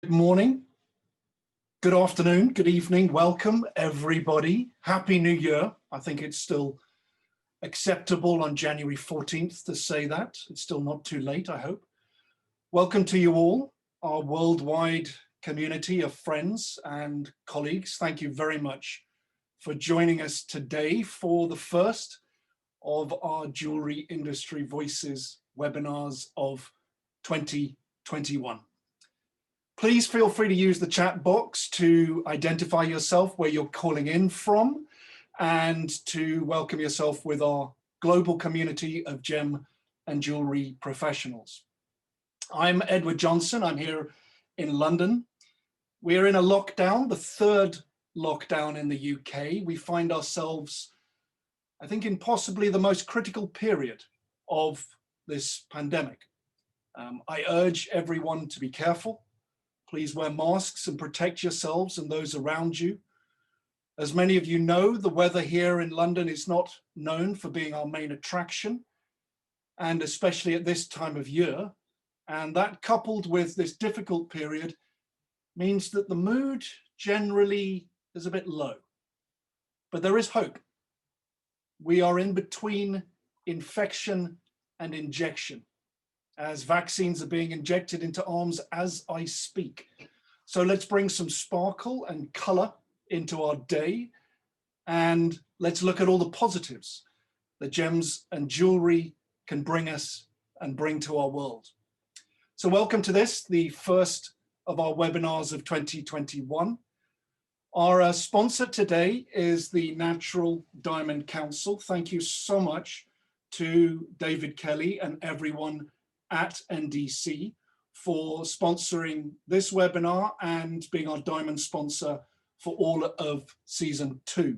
morning, good afternoon, good evening. Welcome, everybody. Happy New Year. I think it's still acceptable on January 14th to say that. It's still not too late, I hope. Welcome to you all, our worldwide community of friends and colleagues. Thank you very much for joining us today for the first of our Jewellery Industry Voices webinars of 2021. Please feel free to use the chat box to identify yourself, where you're calling in from, and to welcome yourself with our global community of gem and jewellery professionals. I'm Edward Johnson. I'm here in London. We're in a lockdown, the third lockdown in the UK. We find ourselves, I think, in possibly the most critical period of this pandemic. I urge everyone to be careful. Please wear masks and protect yourselves and those around you. As many of you know, the weather here in London is not known for being our main attraction, and especially at this time of year. And that, coupled with this difficult period, means that the mood generally is a bit low. But there is hope. We are in between infection and injection, as vaccines are being injected into arms as I speak. So let's bring some sparkle and color into our day, and let's look at all the positives that gems and jewelry can bring us and bring to our world. So welcome to this, the first of our webinars of 2021. Our sponsor today is the Natural Diamond Council. Thank you so much to David Kelly and everyone at NDC for sponsoring this webinar and being our diamond sponsor for all of season 2.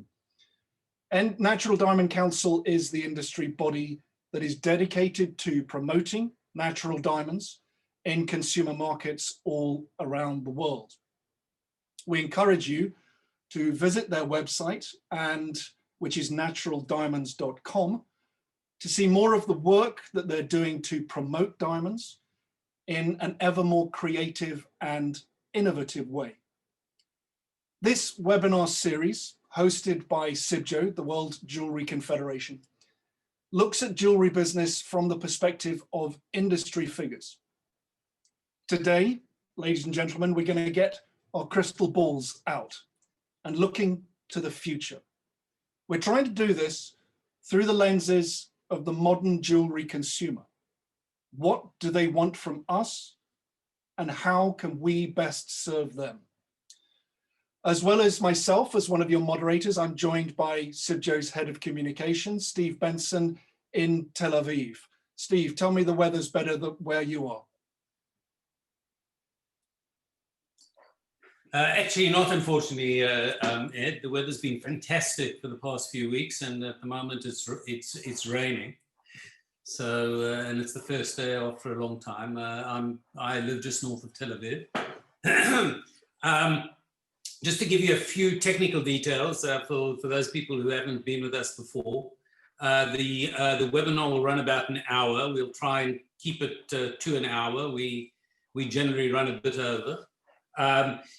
And Natural Diamond Council is the industry body that is dedicated to promoting natural diamonds in consumer markets all around the world. We encourage you to visit their website, which is naturaldiamonds.com, to see more of the work that they're doing to promote diamonds in an ever more creative and innovative way. This webinar series, hosted by CIBJO, the World Jewellery Confederation, looks at jewellery business from the perspective of industry figures. Today, ladies and gentlemen, we're going to get our crystal balls out and looking to the future. We're trying to do this through the lenses of the modern jewellery consumer. What do they want from us, and how can we best serve them? As well as myself, as one of your moderators, I'm joined by CIBJO's Head of Communications, Steve Benson in Tel Aviv. Steve, tell me the weather's better than where you are. Actually, not unfortunately, Ed. The weather's been fantastic for the past few weeks, and at the moment it's raining. So, and it's the first day after a long time. I live just north of Tel Aviv. Just to give you a few technical details for those people who haven't been with us before, the webinar will run about an hour. We'll try and keep it to an hour. We generally run a bit over.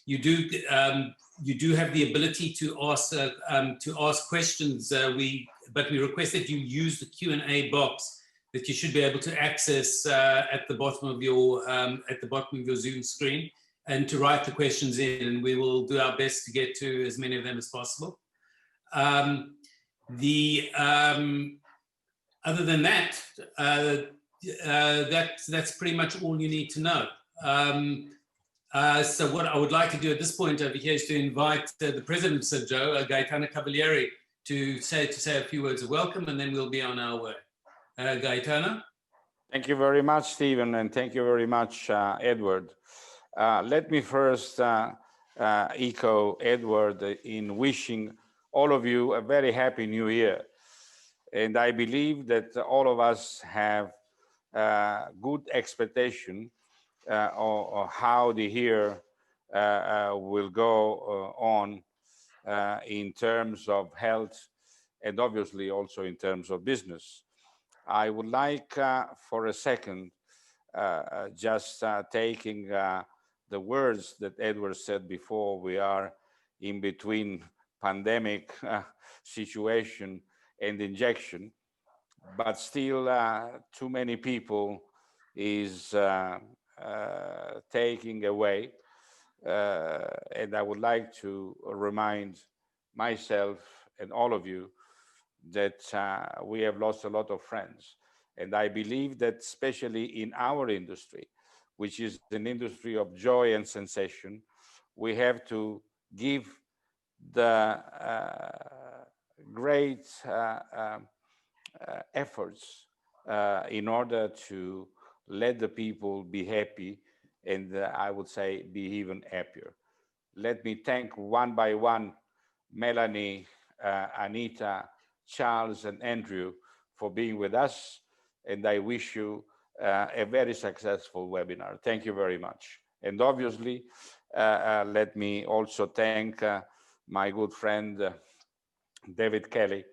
You do have the ability to ask questions. But we request that you use the Q&A box that you should be able to access at the bottom of your Zoom screen, and to write the questions in, and we will do our best to get to as many of them as possible. Other than that, that's pretty much all you need to know. So what I would like to do at this point over here is to invite the president of CIBJO, Gaetano Cavalieri, to say a few words of welcome, and then we'll be on our way. Gaetano? Thank you very much, Stephen, and thank you very much, Edward. Let me first echo Edward in wishing all of you a very happy new year. And I believe that all of us have good expectation of how the year will go on in terms of health, and obviously also in terms of business. I would like for a second just taking the words that Edward said before, we are in between pandemic situation and injection, but still too many people is taking away. And I would like to remind myself and all of you that we have lost a lot of friends. And I believe that especially in our industry, which is an industry of joy and sensation, we have to give the great efforts in order to let the people be happy, and I would say be even happier. Let me thank one by one Melanie, Anita, Charles, and Andrew for being with us, and I wish you a very successful webinar. Thank you very much. And obviously, let me also thank my good friend David Kelly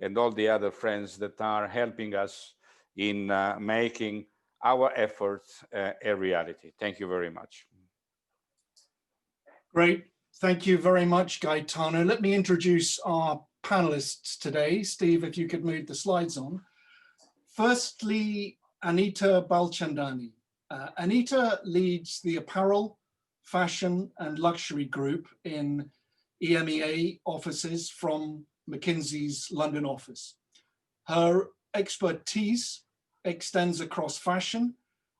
and all the other friends that are helping us in making our efforts a reality. Thank you very much. Great. Thank you very much, Gaetano. Let me introduce our panelists today. Steve, if you could move the slides on. Firstly, Anita Balchandani. Anita leads the apparel, fashion, and luxury group in EMEA offices from McKinsey's London office. Her expertise extends across fashion,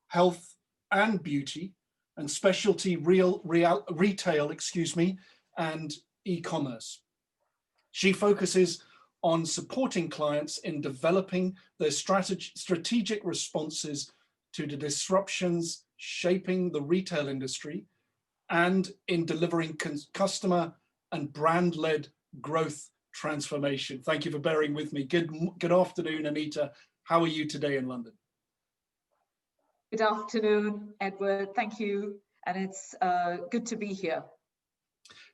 health, and beauty, and specialty retail, and e-commerce. She focuses on supporting clients in developing their strategic responses to the disruptions shaping the retail industry and in delivering customer and brand-led growth transformation. Thank you for bearing with me. Good afternoon, Anita. How are you today in London? Good afternoon, Edward. Thank you. And it's good to be here.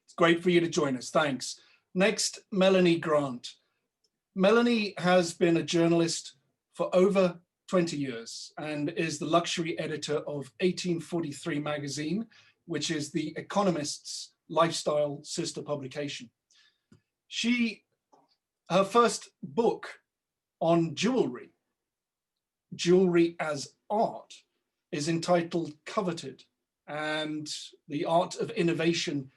It's great for you to join us. Thanks. Next, Melanie Grant. Melanie has been a journalist for over 20 years and is the luxury editor of 1843 magazine, which is The Economist's lifestyle sister publication. Her first book on jewelry as art, is entitled Coveted and the Art of Innovation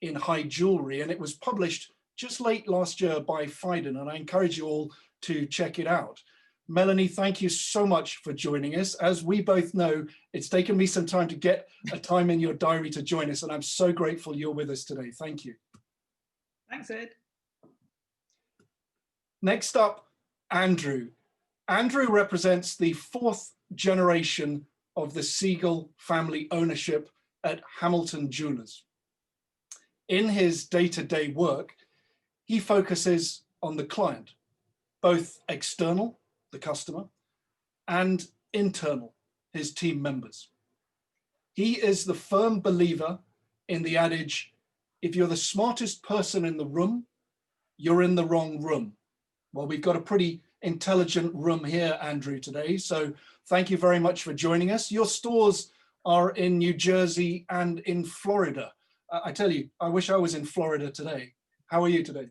in High Jewelry, and it was published just late last year by Phaidon, and I encourage you all to check it out. Melanie, thank you so much for joining us. As we both know, it's taken me some time to get a time in your diary to join us, and I'm so grateful you're with us today. Thank you. Thanks, Ed. Next up, Andrew. Andrew represents the fourth generation of the Siegel family ownership at Hamilton Jewellers. In his day-to-day work, he focuses on the client, both external, the customer, and internal, his team members. He is the firm believer in the adage, if you're the smartest person in the room, you're in the wrong room. Well, we've got a pretty intelligent room here, Andrew, today. So thank you very much for joining us. Your stores are in New Jersey and in Florida. I tell you, I wish I was in Florida today. How are you today?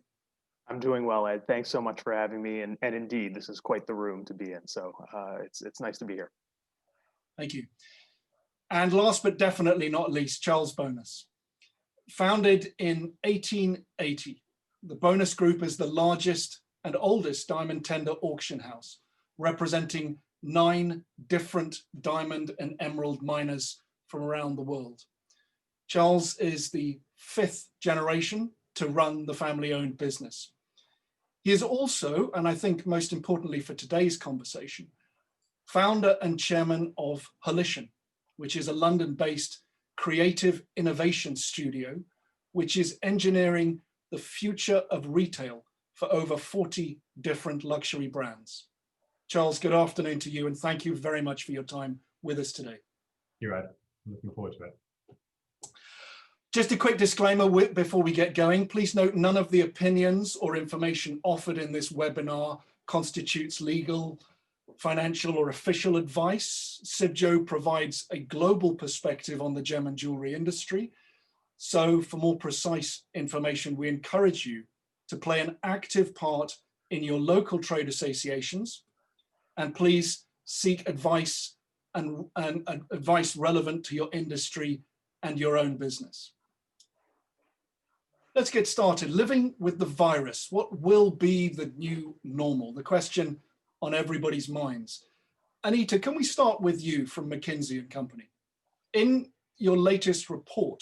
I'm doing well, Ed. Thanks so much for having me. And indeed, this is quite the room to be in. So it's nice to be here. Thank you. And last but definitely not least, Charles Bonus. Founded in 1880, the Bonus Group is the largest and oldest diamond tender auction house, representing 9 different diamond and emerald miners from around the world. Charles is the 5th generation to run the family-owned business. He is also, and I think most importantly for today's conversation, founder and chairman of Holition, which is a London-based creative innovation studio, which is engineering the future of retail for over 40 different luxury brands. Charles, good afternoon to you, and thank you very much for your time with us today. You're right. I'm looking forward to it. Just a quick disclaimer before we get going. Please note none of the opinions or information offered in this webinar constitutes legal, financial or official advice. CIBJO provides a global perspective on the gem and jewelry industry. So for more precise information, we encourage you to play an active part in your local trade associations, and please seek advice and advice relevant to your industry and your own business. Let's get started. Living with the virus, what will be the new normal? The question on everybody's minds. Anita, can we start with you from McKinsey & Company? In your latest report,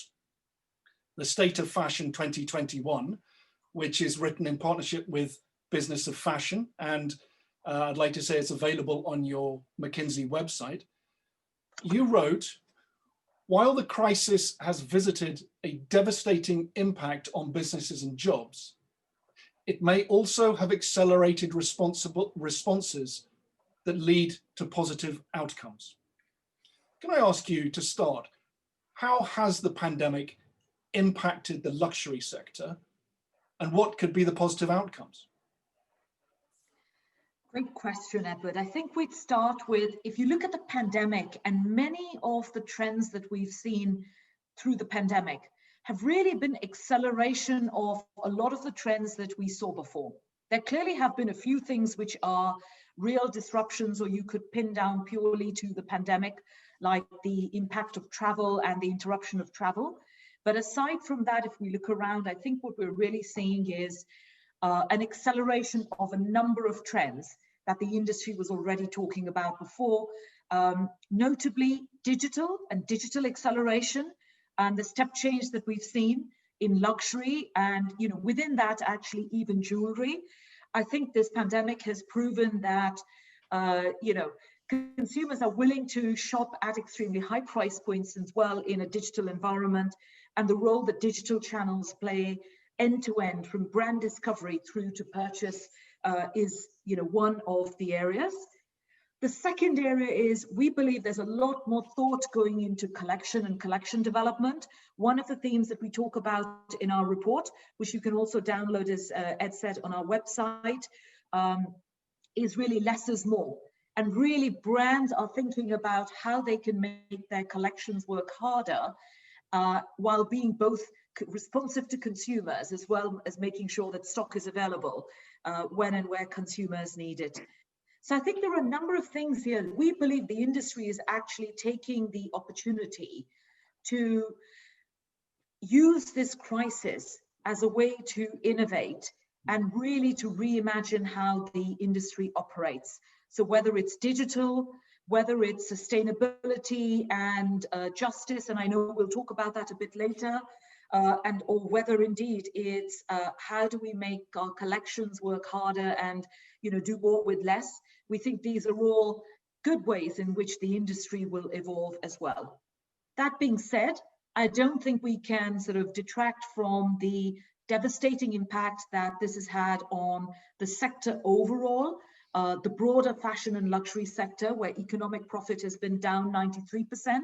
the State of Fashion 2021, which is written in partnership with Business of Fashion, and I'd like to say it's available on your McKinsey website, you wrote, while the crisis has visited a devastating impact on businesses and jobs, it may also have accelerated responses that lead to positive outcomes. Can I ask you to start, how has the pandemic impacted the luxury sector, and what could be the positive outcomes? Great question, Edward. I think we'd start with, if you look at the pandemic, and many of the trends that we've seen through the pandemic have really been acceleration of a lot of the trends that we saw before. There clearly have been a few things which are real disruptions, or you could pin down purely to the pandemic, like the impact of travel and the interruption of travel. But aside from that, if we look around, I think what we're really seeing is an acceleration of a number of trends that the industry was already talking about before, notably digital and digital acceleration, and the step change that we've seen in luxury, and within that, actually even jewelry. I think this pandemic has proven that consumers are willing to shop at extremely high price points as well in a digital environment, and the role that digital channels play end-to-end from brand discovery through to purchase is one of the areas. The second area is, we believe there's a lot more thought going into collection and collection development. One of the themes that we talk about in our report, which you can also download, as Ed said, on our website, is really less is more. And really brands are thinking about how they can make their collections work harder while being both responsive to consumers, as well as making sure that stock is available when and where consumers need it. So I think there are a number of things here. We believe the industry is actually taking the opportunity to use this crisis as a way to innovate and really to reimagine how the industry operates. So whether it's digital, whether it's sustainability and justice, and I know we'll talk about that a bit later, or whether indeed it's how do we make our collections work harder and do more with less. We think these are all good ways in which the industry will evolve as well. That being said, I don't think we can sort of detract from the devastating impact that this has had on the sector overall, the broader fashion and luxury sector, where economic profit has been down 93%.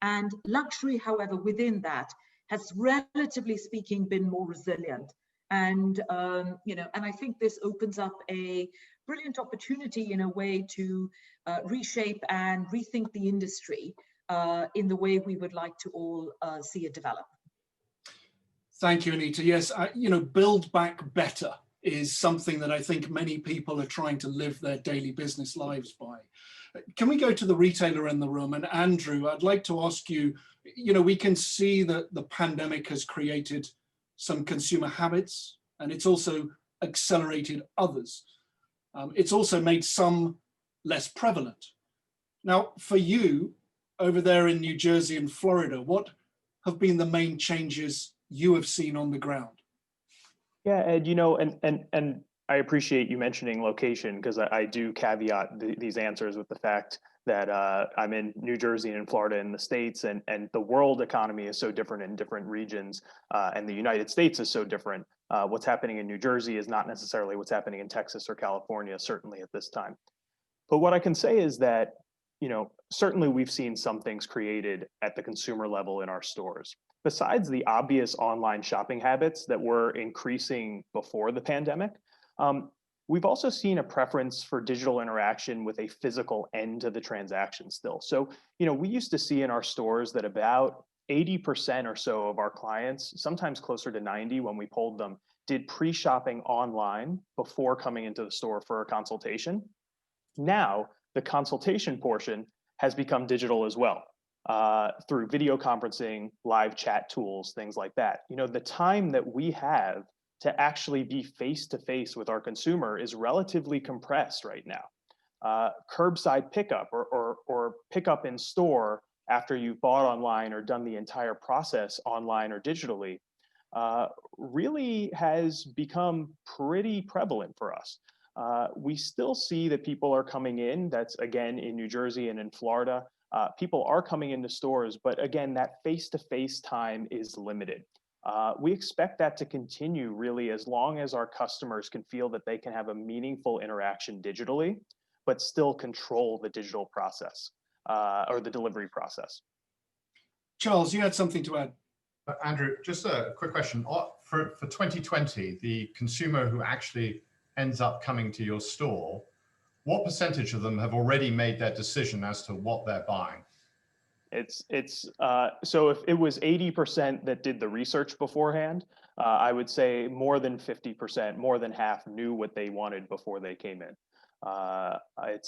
And luxury, however, within that has, relatively speaking, been more resilient. And, and I think this opens up a brilliant opportunity in a way to reshape and rethink the industry in the way we would like to all see it develop. Thank you, Anita. Yes, build back better is something that I think many people are trying to live their daily business lives by. Can we go to the retailer in the room? And Andrew, I'd like to ask you, we can see that the pandemic has created some consumer habits, and it's also accelerated others. It's also made some less prevalent. Now, for you, over there in New Jersey and Florida, what have been the main changes you have seen on the ground? Yeah, Ed, and I appreciate you mentioning location, because I do caveat these answers with the fact that I'm in New Jersey and in Florida in the States, and the world economy is so different in different regions, and the United States is so different. What's happening in New Jersey is not necessarily what's happening in Texas or California, certainly at this time. But what I can say is that, certainly we've seen some things created at the consumer level in our stores. Besides the obvious online shopping habits that were increasing before the pandemic, we've also seen a preference for digital interaction with a physical end to the transaction still. So, we used to see in our stores that about 80% or so of our clients, sometimes closer to 90 when we polled them, did pre-shopping online before coming into the store for a consultation. Now, the consultation portion has become digital as well, through video conferencing, live chat tools, things like that. The time that we have to actually be face-to-face with our consumer is relatively compressed right now. Curbside pickup or pickup in store after you've bought online or done the entire process online or digitally really has become pretty prevalent for us. We still see that people are coming in, that's again in New Jersey and in Florida, people are coming into stores, but again, that face-to-face time is limited. We expect that to continue really as long as our customers can feel that they can have a meaningful interaction digitally, but still control the digital process or the delivery process. Charles, you had something to add. Andrew, just a quick question. For 2020, the consumer who actually ends up coming to your store, what percentage of them have already made their decision as to what they're buying? So if it was 80% that did the research beforehand, I would say more than 50%, more than half knew what they wanted before they came in.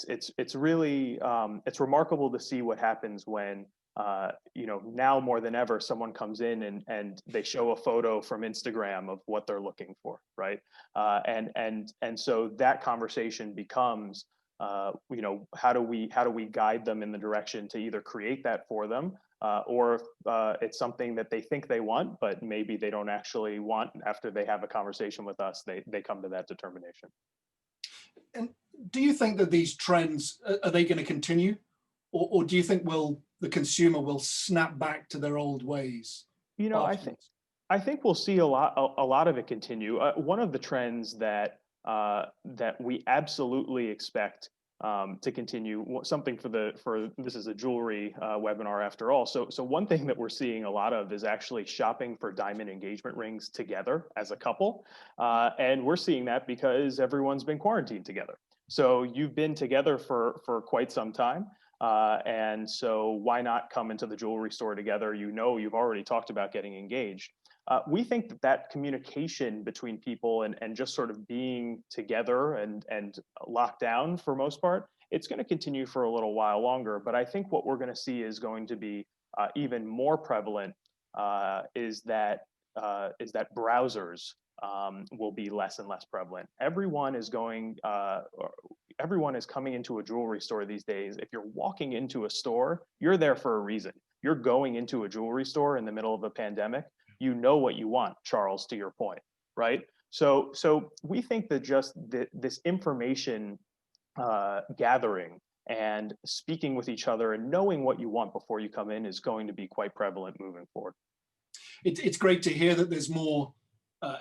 It's really it's remarkable to see what happens when now more than ever someone comes in and they show a photo from Instagram of what they're looking for, right? And so that conversation becomes how do we guide them in the direction to either create that for them, or if it's something that they think they want, but maybe they don't actually want. After they have a conversation with us, they come to that determination. And do you think that these trends, are they going to continue? Or do you think the consumer will snap back to their old ways? I think we'll see a lot of it continue. One of the trends that we absolutely expect to continue, something for this is a jewelry webinar after all. So one thing that we're seeing a lot of is actually shopping for diamond engagement rings together as a couple, and we're seeing that because everyone's been quarantined together. So you've been together for quite some time. And so why not come into the jewelry store together? You've already talked about getting engaged. We think that communication between people and just sort of being together and locked down for most part, it's going to continue for a little while longer. But I think what we're going to see is going to be even more prevalent is that browsers will be less and less prevalent. Everyone is coming into a jewelry store these days. If you're walking into a store, you're there for a reason. You're going into a jewelry store in the middle of a pandemic. You know what you want, Charles, to your point, right? So we think that just this information gathering and speaking with each other and knowing what you want before you come in is going to be quite prevalent moving forward. It's great to hear that there's more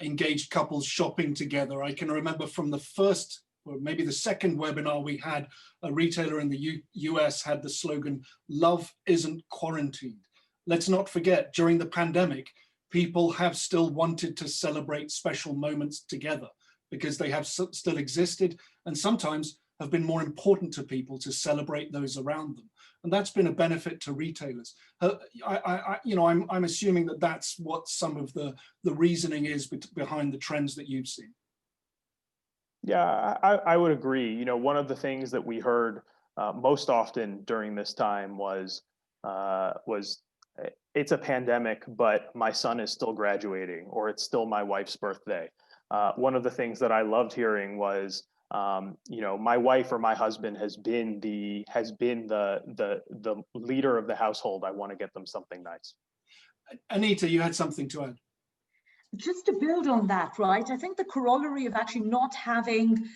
engaged couples shopping together. I can remember from the first, or maybe the second webinar we had, a retailer in the US had the slogan, "Love isn't quarantined." Let's not forget, during the pandemic, people have still wanted to celebrate special moments together because they have still existed and sometimes have been more important to people to celebrate those around them. And that's been a benefit to retailers. I'm assuming that that's what some of the reasoning is behind the trends that you've seen. Yeah, I would agree. One of the things that we heard most often during this time was it's a pandemic, but my son is still graduating, or it's still my wife's birthday. One of the things that I loved hearing was, my wife or my husband has been the leader of the household. I want to get them something nice. Anita, you had something to add. Just to build on that, right? I think the corollary of actually not having,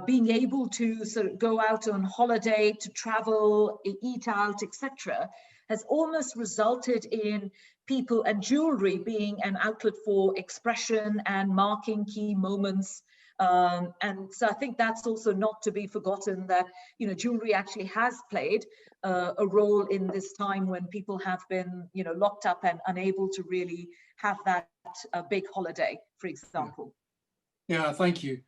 being able to sort of go out on holiday, to travel, eat out, etc., has almost resulted in people and jewelry being an outlet for expression and marking key moments. And so I think that's also not to be forgotten, that jewelry actually has played a role in this time when people have been locked up and unable to really have that big holiday, for example. Yeah, thank you.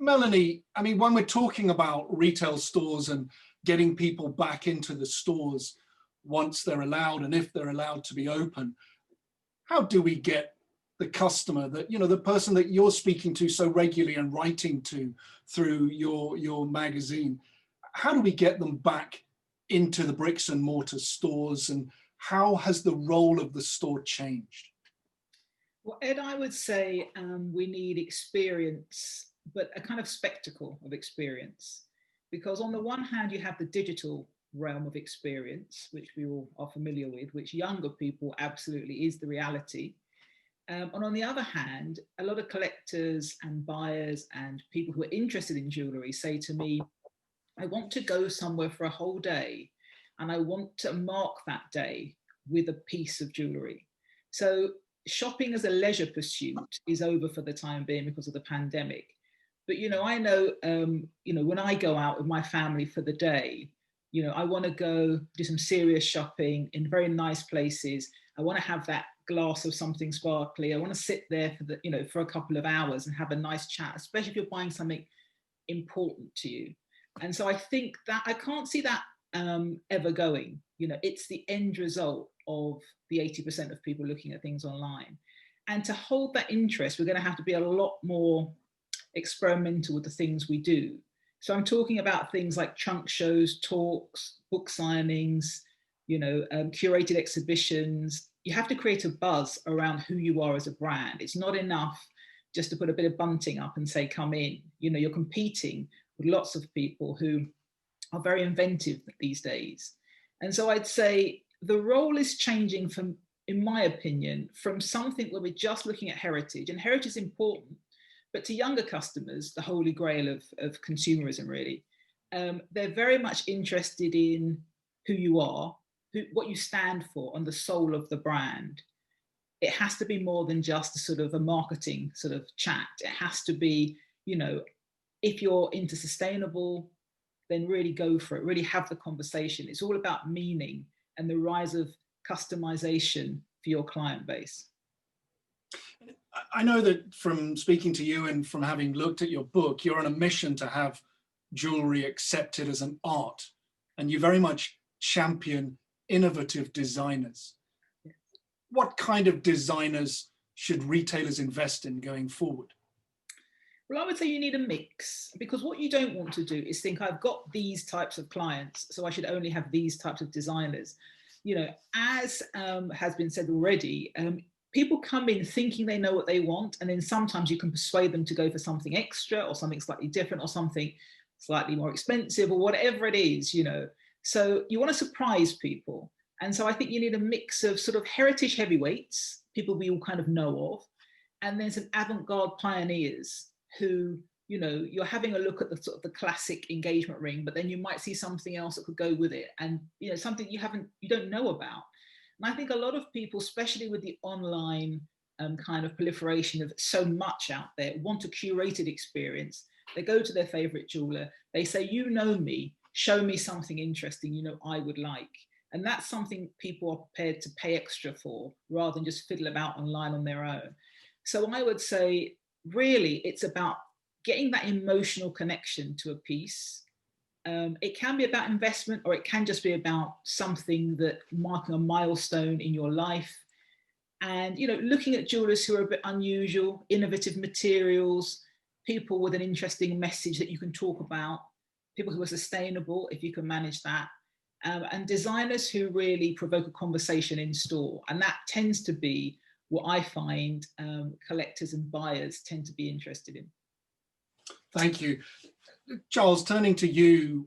Melanie, I mean, when we're talking about retail stores and getting people back into the stores once they're allowed and if they're allowed to be open, how do we get the customer, that, you know, the person that you're speaking to so regularly and writing to through your magazine, how do we get them back into the bricks and mortar stores, and how has the role of the store changed? Well, Ed, I would say we need experience, but a kind of spectacle of experience. Because on the one hand, you have the digital realm of experience, which we all are familiar with, which younger people absolutely is the reality. And on the other hand, a lot of collectors and buyers and people who are interested in jewellery say to me, I want to go somewhere for a whole day and I want to mark that day with a piece of jewellery. So shopping as a leisure pursuit is over for the time being because of the pandemic. But, you know, I know, when I go out with my family for the day, you know, I want to go do some serious shopping in very nice places. I want to have that glass of something sparkly. I want to sit there for a couple of hours and have a nice chat, especially if you're buying something important to you. And so I think that I can't see that ever going. You know, it's the end result of the 80% of people looking at things online. And to hold that interest, we're going to have to be a lot more experimental with the things we do. So I'm talking about things like trunk shows, talks, book signings, curated exhibitions. You have to create a buzz around who you are as a brand. It's not enough just to put a bit of bunting up and say, come in. You know, you're competing with lots of people who are very inventive these days. And so I'd say the role is changing from, in my opinion, from something where we're just looking at heritage, and heritage is important, but to younger customers, the holy grail of consumerism really, they're very much interested in who you are, what you stand for, and the soul of the brand. It has to be more than just a sort of a marketing sort of chat. It has to be, if you're into sustainable, then really go for it, really have the conversation. It's all about meaning and the rise of customization for your client base. I know that from speaking to you and from having looked at your book, you're on a mission to have jewelry accepted as an art, and you very much champion innovative designers. What kind of designers should retailers invest in going forward? Well, I would say you need a mix, because what you don't want to do is think, I've got these types of clients, so I should only have these types of designers. You know, as has been said already, people come in thinking they know what they want, and then sometimes you can persuade them to go for something extra or something slightly different or something slightly more expensive or whatever it is, So you want to surprise people. And so I think you need a mix of sort of heritage heavyweights, people we all kind of know of, and then some avant-garde pioneers who, you're having a look at the sort of the classic engagement ring, but then you might see something else that could go with it, and something you don't know about. And I think a lot of people, especially with the online kind of proliferation of so much out there, want a curated experience. They go to their favorite jeweler, they say, me, show me something interesting, I would like. And that's something people are prepared to pay extra for, rather than just fiddle about online on their own. So I would say, really, it's about getting that emotional connection to a piece. It can be about investment, or it can just be about something that marking a milestone in your life. And, looking at jewelers who are a bit unusual, innovative materials, people with an interesting message that you can talk about, people who are sustainable, if you can manage that, and designers who really provoke a conversation in store. And that tends to be what I find collectors and buyers tend to be interested in. Thank you. Charles, turning to you,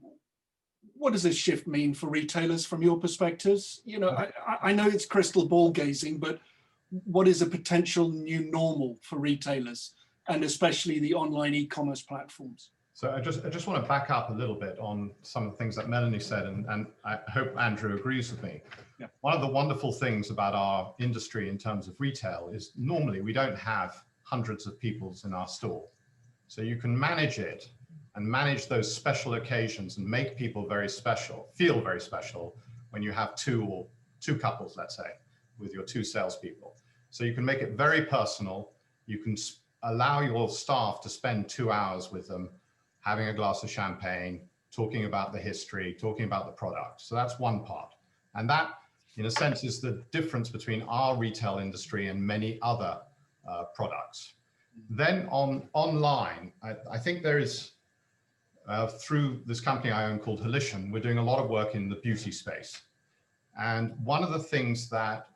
what does this shift mean for retailers from your perspectives? I know it's crystal ball gazing, but what is a potential new normal for retailers, and especially the online e-commerce platforms? So I just want to back up a little bit on some of the things that Melanie said, and I hope Andrew agrees with me. Yeah. One of the wonderful things about our industry in terms of retail is normally we don't have hundreds of people in our store. So you can manage it and manage those special occasions and make people very special, feel very special when you have two couples, let's say, with your two salespeople. So you can make it very personal. You can allow your staff to spend 2 hours with them, having a glass of champagne, talking about the history, talking about the product. So that's one part. And that, in a sense, is the difference between our retail industry and many other products. Then online, I think there is, through this company I own called Holition, we're doing a lot of work in the beauty space. And one of the things that,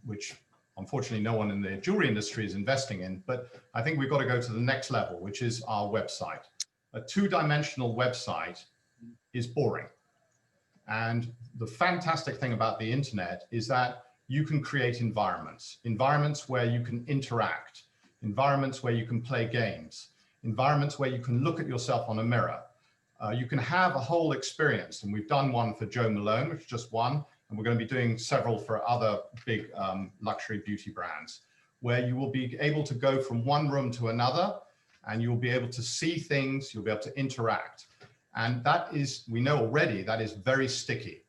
which unfortunately no one in the jewelry industry is investing in, but I think we've got to go to the next level, which is our website. A two-dimensional website is boring. And the fantastic thing about the internet is that you can create environments where you can interact, environments where you can play games, environments where you can look at yourself on a mirror. You can have a whole experience. And we've done one for Jo Malone, which is just one. And we're going to be doing several for other big luxury beauty brands, where you will be able to go from one room to another, and you'll be able to see things, you'll be able to interact. And that is, we know already, that is very sticky.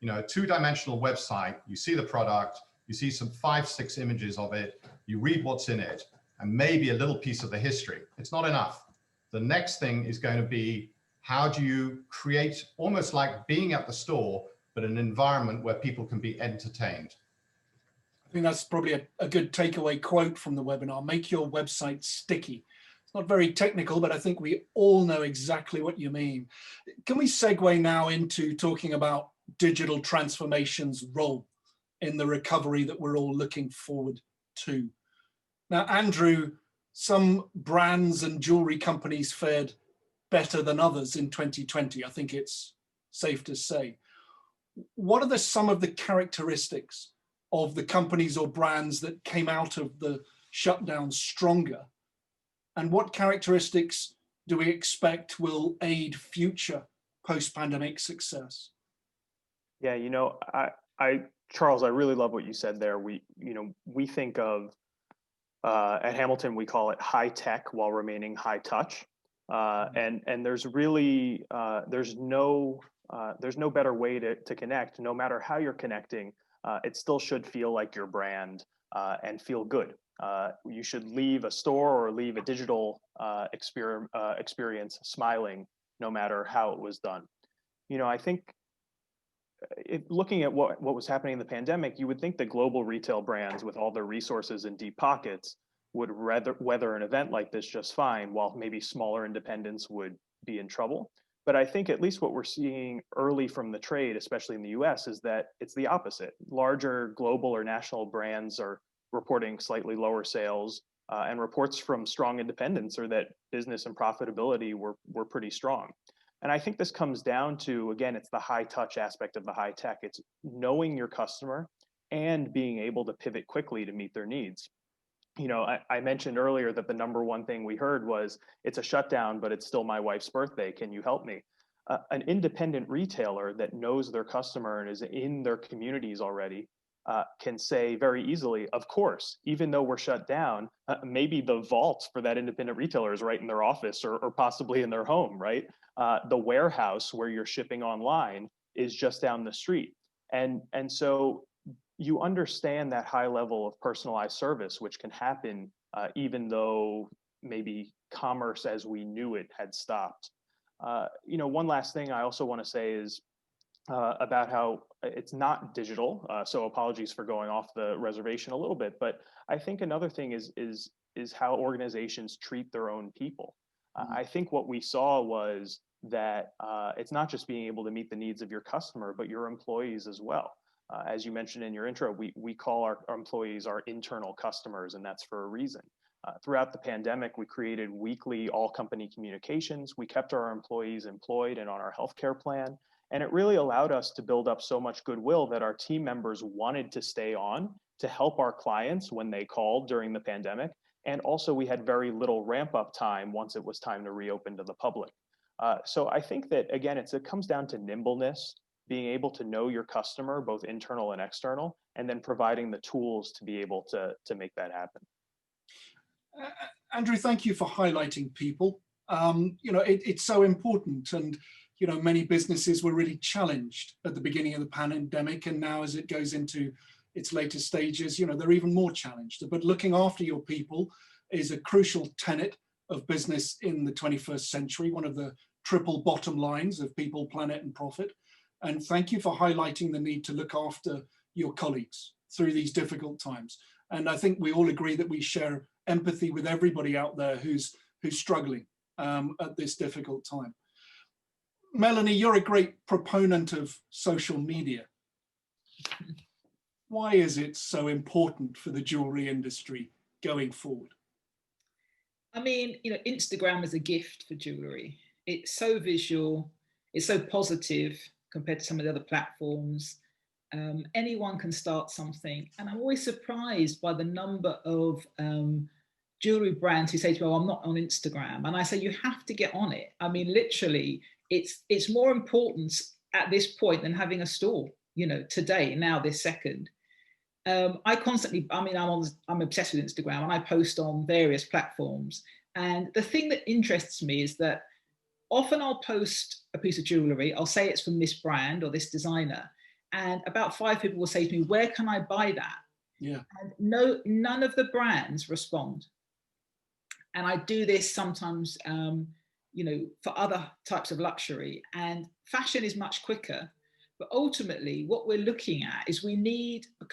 You know, a two-dimensional website, you see the product, you see some 5, 6 images of it, you read what's in it, and maybe a little piece of the history. It's not enough. The next thing is going to be, how do you create almost like being at the store, but an environment where people can be entertained? I think that's probably a good takeaway quote from the webinar. Make your website sticky. It's not very technical, but I think we all know exactly what you mean. Can we segue now into talking about digital transformation's role in the recovery that we're all looking forward to? Now, Andrew, some brands and jewelry companies fared better than others in 2020. I think it's safe to say. What are some of the characteristics of the companies or brands that came out of the shutdown stronger? And what characteristics do we expect will aid future post-pandemic success? Yeah, you know, Charles, I really love what you said there. We think of, at Hamilton, we call it high tech while remaining high touch. And there's really, there's no better way to connect. No matter how you're connecting, it still should feel like your brand and feel good. You should leave a store or leave a digital experience smiling, no matter how it was done. You know, I think looking at what was happening in the pandemic, you would think that global retail brands with all their resources and deep pockets would weather an event like this just fine, while maybe smaller independents would be in trouble. But I think at least what we're seeing early from the trade, especially in the US, is that it's the opposite. Larger global or national brands are reporting slightly lower sales, and reports from strong independents are that business and profitability were pretty strong. And I think this comes down to, again, it's the high touch aspect of the high tech. It's knowing your customer and being able to pivot quickly to meet their needs. You know, I mentioned earlier that the number one thing we heard was, it's a shutdown, but it's still my wife's birthday. Can you help me? An independent retailer that knows their customer and is in their communities already can say very easily, of course, even though we're shut down, maybe the vault for that independent retailer is right in their office or possibly in their home, right? The warehouse where you're shipping online is just down the street. And so you understand that high level of personalized service, which can happen even though maybe commerce as we knew it had stopped. You know, one last thing I also want to say is about how it's not digital. So apologies for going off the reservation a little bit, but I think another thing is how organizations treat their own people. I think what we saw was that it's not just being able to meet the needs of your customer, but your employees as well. As you mentioned in your intro, we call our employees our internal customers, and that's for a reason. Throughout the pandemic, we created weekly all-company communications. We kept our employees employed and on our healthcare plan, and it really allowed us to build up so much goodwill that our team members wanted to stay on to help our clients when they called during the pandemic. And also, we had very little ramp-up time once it was time to reopen to the public. So I think that, again, it comes down to nimbleness, being able to know your customer, both internal and external, and then providing the tools to be able to make that happen. Andrew, thank you for highlighting people. You know, it's so important, and you know, many businesses were really challenged at the beginning of the pandemic, and now as it goes into its later stages, you know, they're even more challenged. But looking after your people is a crucial tenet of business in the 21st century, one of the triple bottom lines of people, planet, and profit. And thank you for highlighting the need to look after your colleagues through these difficult times. And I think we all agree that we share empathy with everybody out there who's struggling at this difficult time. Melanie, you're a great proponent of social media. Why is it so important for the jewelry industry going forward? I mean, you know, Instagram is a gift for jewelry. It's so visual, it's so positive compared to some of the other platforms. Anyone can start something. And I'm always surprised by the number of jewelry brands who say to me, oh, I'm not on Instagram. And I say, you have to get on it. I mean, literally, it's more important at this point than having a store, you know, today, now, this second. I constantly, I mean, I'm obsessed with Instagram and I post on various platforms. And the thing that interests me is that often I'll post a piece of jewelry, I'll say it's from this brand or this designer, and about 5 people will say to me, where can I buy that? Yeah. And none of the brands respond. And I do this sometimes, you know, for other types of luxury, and fashion is much quicker. But ultimately, what we're looking at is we need a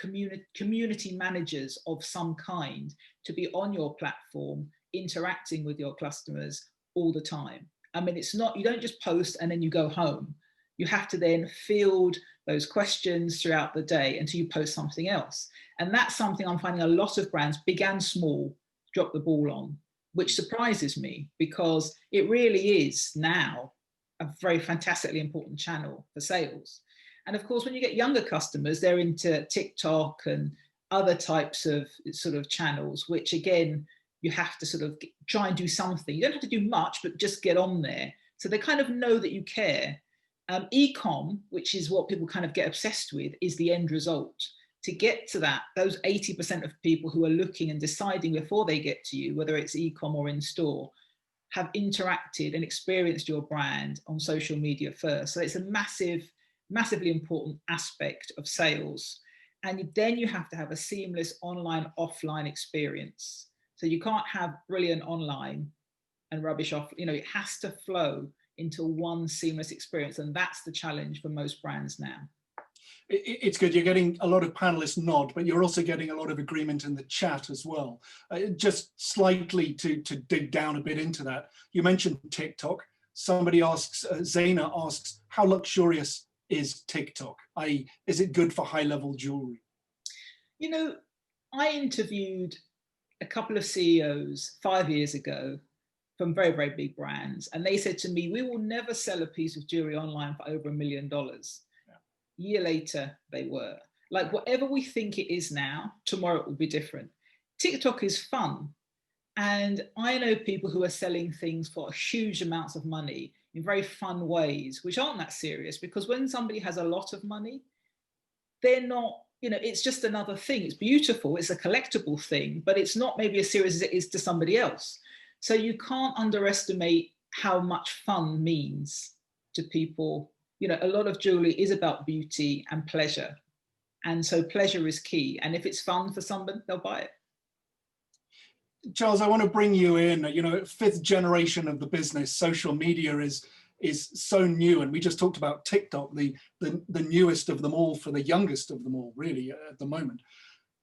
community managers of some kind to be on your platform, interacting with your customers all the time. I mean, it's not, you don't just post and then you go home. You have to then field those questions throughout the day until you post something else. And that's something I'm finding a lot of brands, big and small, drop the ball on, which surprises me because it really is now a very fantastically important channel for sales. And of course, when you get younger customers, they're into TikTok and other types of sort of channels, which again, you have to sort of try and do something. You don't have to do much, but just get on there. So they kind of know that you care. E-com, which is what people kind of get obsessed with, is the end result. To get to that, those 80% of people who are looking and deciding before they get to you, whether it's e-com or in store, have interacted and experienced your brand on social media first. So it's a massively important aspect of sales. And then you have to have a seamless online, offline experience. So you can't have brilliant online and rubbish off, you know, it has to flow into one seamless experience. And that's the challenge for most brands now. It's good. You're getting a lot of panelists nod, but you're also getting a lot of agreement in the chat as well. Just slightly to dig down a bit into that. You mentioned TikTok. Somebody asks, Zaina asks, how luxurious is TikTok? Is it good for high-level jewelry? You know, I interviewed a couple of CEOs 5 years ago from very, very big brands. And they said to me, we will never sell a piece of jewelry online for over $1 million. Yeah. Year later, they were. Like whatever we think it is now, tomorrow it will be different. TikTok is fun. And I know people who are selling things for huge amounts of money in very fun ways, which aren't that serious, because when somebody has a lot of money, they're not, you know, it's just another thing. It's beautiful, it's a collectible thing, but it's not maybe as serious as it is to somebody else. So you can't underestimate how much fun means to people. You know, a lot of jewelry is about beauty and pleasure. And so pleasure is key. And if it's fun for somebody, they'll buy it. Charles, I want to bring you in. You know, 5th generation of the business, social media is so new, and we just talked about TikTok, the newest of them all for the youngest of them all, really, at the moment.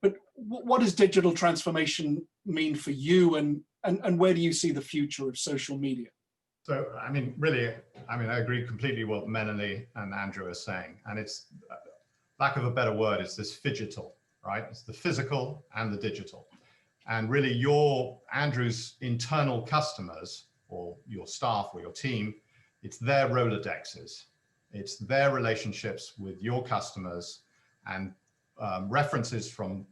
But what does digital transformation mean for you, and where do you see the future of social media? So, I mean, really, I agree completely with what Melanie and Andrew are saying, and it's, lack of a better word, it's this phygital, right? It's the physical and the digital. And really Andrew's internal customers or your staff or your team, it's their Rolodexes. It's their relationships with your customers and references from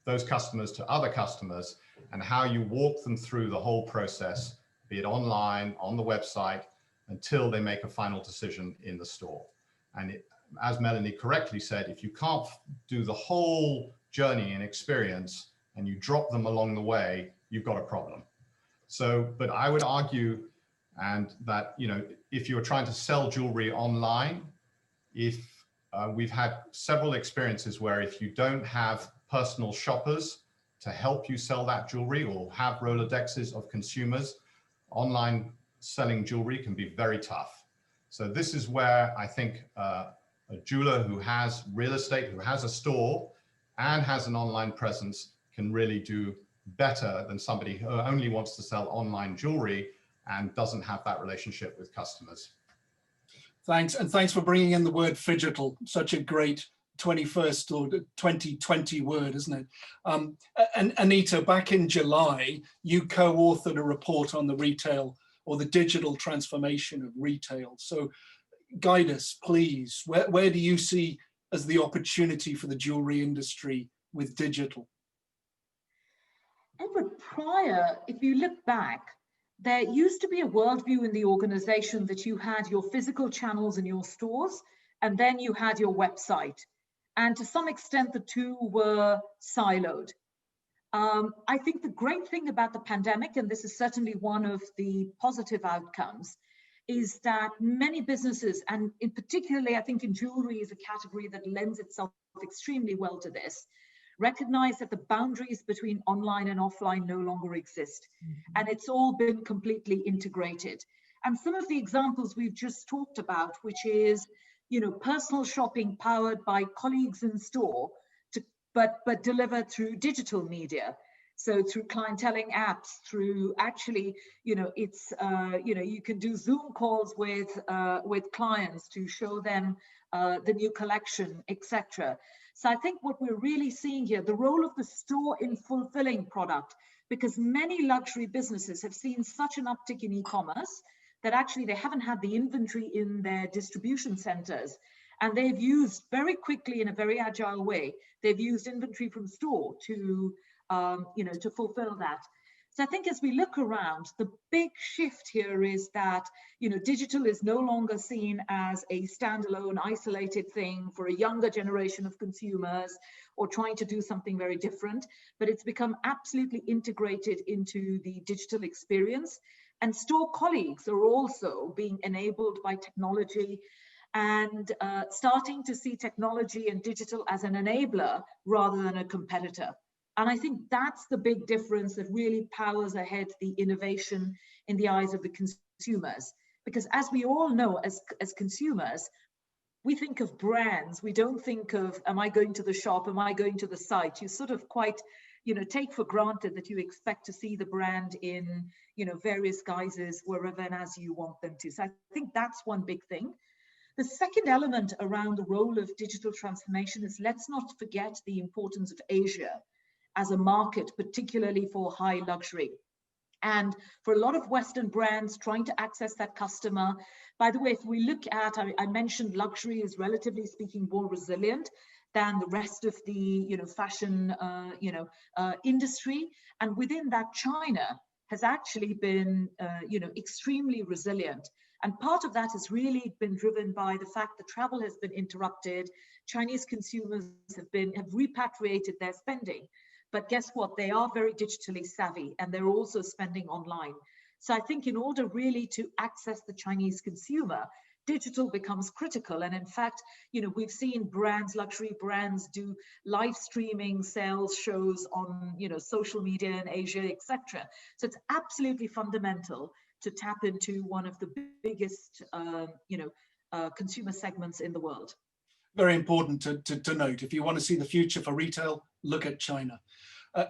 those customers to other customers and how you walk them through the whole process, be it online, on the website, until they make a final decision in the store. And as Melanie correctly said, if you can't do the whole journey and experience, and you drop them along the way, you've got a problem. So, but I would argue, and that, you know, if you're trying to sell jewelry online, we've had several experiences where if you don't have personal shoppers to help you sell that jewelry or have Rolodexes of consumers, online selling jewelry can be very tough. So this is where I think a jeweler who has real estate, who has a store and has an online presence can really do better than somebody who only wants to sell online jewelry and doesn't have that relationship with customers. Thanks, and thanks for bringing in the word phygital, such a great 21st or 2020 word, isn't it? And Anita, back in July, you co-authored a report on the retail or the digital transformation of retail. So guide us, please. Where do you see as the opportunity for the jewelry industry with digital? Edward, prior, if you look back, there used to be a worldview in the organization that you had your physical channels in your stores, and then you had your website. And to some extent, the two were siloed. I think the great thing about the pandemic, and this is certainly one of the positive outcomes, is that many businesses, and in particularly, I think in jewelry is a category that lends itself extremely well to this, recognize that the boundaries between online and offline no longer exist. And it's all been completely integrated. And some of the examples we've just talked about, which is, you know, personal shopping powered by colleagues in store, but delivered through digital media. So through clienteling apps, through actually, you know, it's, you know, you can do Zoom calls with clients to show them the new collection, etc. So I think what we're really seeing here, the role of the store in fulfilling product, because many luxury businesses have seen such an uptick in e-commerce that actually they haven't had the inventory in their distribution centers. And they've used very quickly in a very agile way, they've used inventory from store to, you know, to fulfill that. So I think as we look around, the big shift here is that, you know, digital is no longer seen as a standalone, isolated thing for a younger generation of consumers or trying to do something very different, but it's become absolutely integrated into the digital experience. And store colleagues are also being enabled by technology and starting to see technology and digital as an enabler rather than a competitor. And I think that's the big difference that really powers ahead the innovation in the eyes of the consumers. Because as we all know, as consumers, we think of brands. We don't think of, am I going to the shop? Am I going to the site? You sort of quite, you know, take for granted that you expect to see the brand in, you know, various guises wherever and as you want them to. So I think that's one big thing. The second element around the role of digital transformation is, let's not forget the importance of Asia as a market, particularly for high luxury. And for a lot of Western brands trying to access that customer, by the way, if we look at, I mentioned luxury is relatively speaking more resilient than the rest of the, you know, fashion, industry. And within that, China has actually been, you know, extremely resilient. And part of that has really been driven by the fact that travel has been interrupted. Chinese consumers have repatriated their spending. But guess what? They are very digitally savvy and they're also spending online. So I think in order really to access the Chinese consumer, digital becomes critical. And in fact, you know, we've seen brands, luxury brands, do live streaming sales shows on, you know, social media in Asia, etc. So it's absolutely fundamental to tap into one of the biggest, consumer segments in the world. Very important to note. If you want to see the future for retail, look at China.